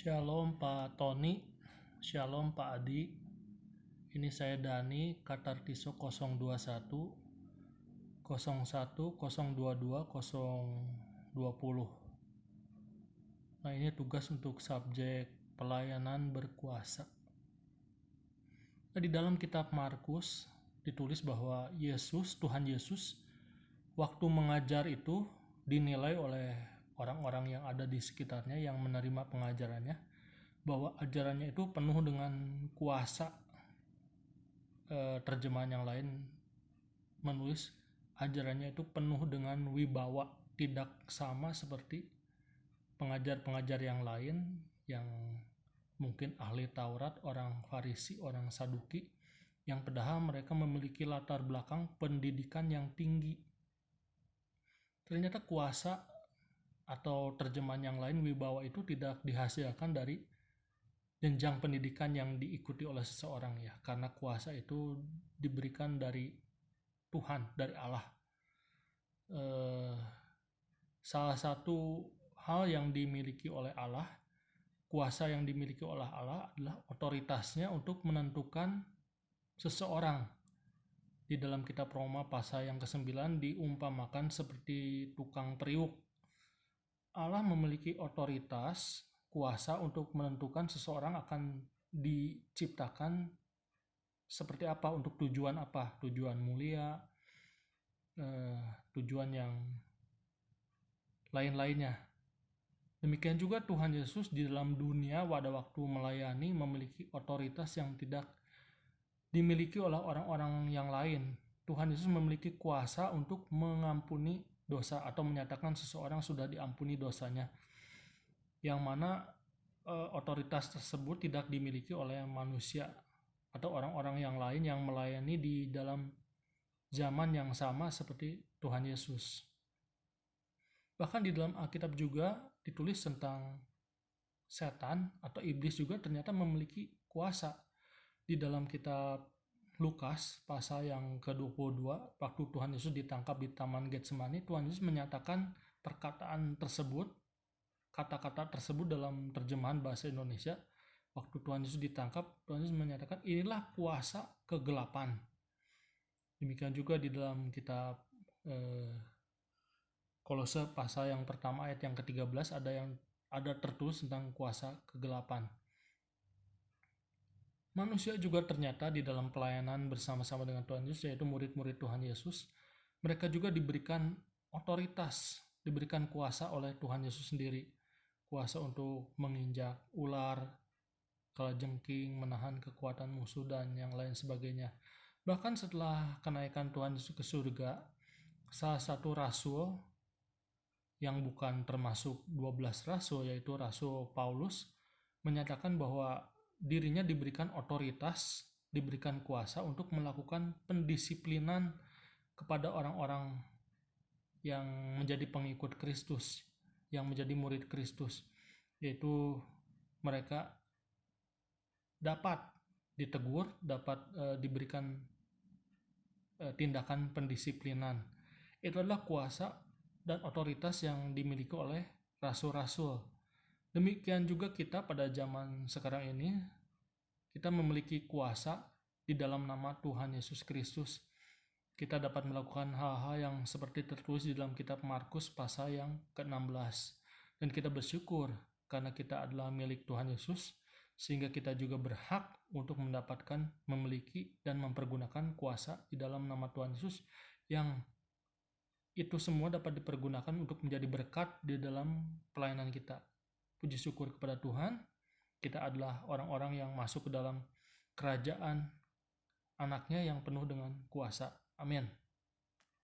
Shalom Pak Tony, Shalom Pak Adi. Ini saya Dani, Katartiso 021 01 022 020. Nah, ini tugas untuk subjek pelayanan berkuasa. Nah, di dalam kitab Markus ditulis bahwa Tuhan Yesus, waktu mengajar itu dinilai oleh orang-orang yang ada di sekitarnya yang menerima pengajarannya bahwa ajarannya itu penuh dengan kuasa. Terjemahan yang lain menulis ajarannya itu penuh dengan wibawa, tidak sama seperti pengajar-pengajar yang lain yang mungkin ahli Taurat, orang Farisi, orang Saduki, yang padahal mereka memiliki latar belakang pendidikan yang tinggi. Ternyata kuasa atau terjemahan yang lain wibawa itu tidak dihasilkan dari jenjang pendidikan yang diikuti oleh seseorang, ya, karena kuasa itu diberikan dari Tuhan, dari Allah. Salah satu hal yang dimiliki oleh Allah, kuasa yang dimiliki oleh Allah adalah otoritasnya untuk menentukan seseorang. Di dalam kitab Roma pasal yang ke-9 diumpamakan seperti tukang periuk. Allah memiliki otoritas, kuasa untuk menentukan seseorang akan diciptakan seperti apa, untuk tujuan apa, tujuan mulia, tujuan yang lain-lainnya. Demikian juga Tuhan Yesus di dalam dunia pada waktu melayani memiliki otoritas yang tidak dimiliki oleh orang-orang yang lain. Tuhan Yesus memiliki kuasa untuk mengampuni dosa atau menyatakan seseorang sudah diampuni dosanya, yang mana otoritas tersebut tidak dimiliki oleh manusia atau orang-orang yang lain yang melayani di dalam zaman yang sama seperti Tuhan Yesus. Bahkan di dalam Alkitab juga ditulis tentang setan atau iblis juga ternyata memiliki kuasa. Di dalam kitab Lukas pasal yang ke-22, waktu Tuhan Yesus ditangkap di Taman Getsemani, Tuhan Yesus menyatakan perkataan tersebut, kata-kata tersebut dalam terjemahan bahasa Indonesia. Waktu Tuhan Yesus ditangkap, Tuhan Yesus menyatakan, inilah kuasa kegelapan. Demikian juga di dalam kitab Kolose pasal yang pertama ayat yang ke-13 ada tertulis tentang kuasa kegelapan. Manusia juga ternyata di dalam pelayanan bersama-sama dengan Tuhan Yesus, yaitu murid-murid Tuhan Yesus, mereka juga diberikan otoritas, diberikan kuasa oleh Tuhan Yesus sendiri. Kuasa untuk menginjak ular, kalajengking, menahan kekuatan musuh, dan yang lain sebagainya. Bahkan setelah kenaikan Tuhan Yesus ke surga, salah satu rasul yang bukan termasuk 12 rasul, yaitu Rasul Paulus, menyatakan bahwa dirinya diberikan otoritas, diberikan kuasa untuk melakukan pendisiplinan kepada orang-orang yang menjadi pengikut Kristus, yang menjadi murid Kristus, yaitu mereka dapat ditegur, dapat diberikan tindakan pendisiplinan. Itu adalah kuasa dan otoritas yang dimiliki oleh rasul-rasul. Demikian juga kita pada zaman sekarang ini, kita memiliki kuasa di dalam nama Tuhan Yesus Kristus. Kita dapat melakukan hal-hal yang seperti tertulis di dalam kitab Markus pasal yang ke-16. Dan kita bersyukur karena kita adalah milik Tuhan Yesus, sehingga kita juga berhak untuk mendapatkan, memiliki, dan mempergunakan kuasa di dalam nama Tuhan Yesus, yang itu semua dapat dipergunakan untuk menjadi berkat di dalam pelayanan kita. Puji syukur kepada Tuhan, kita adalah orang-orang yang masuk ke dalam kerajaan anaknya yang penuh dengan kuasa. Amin.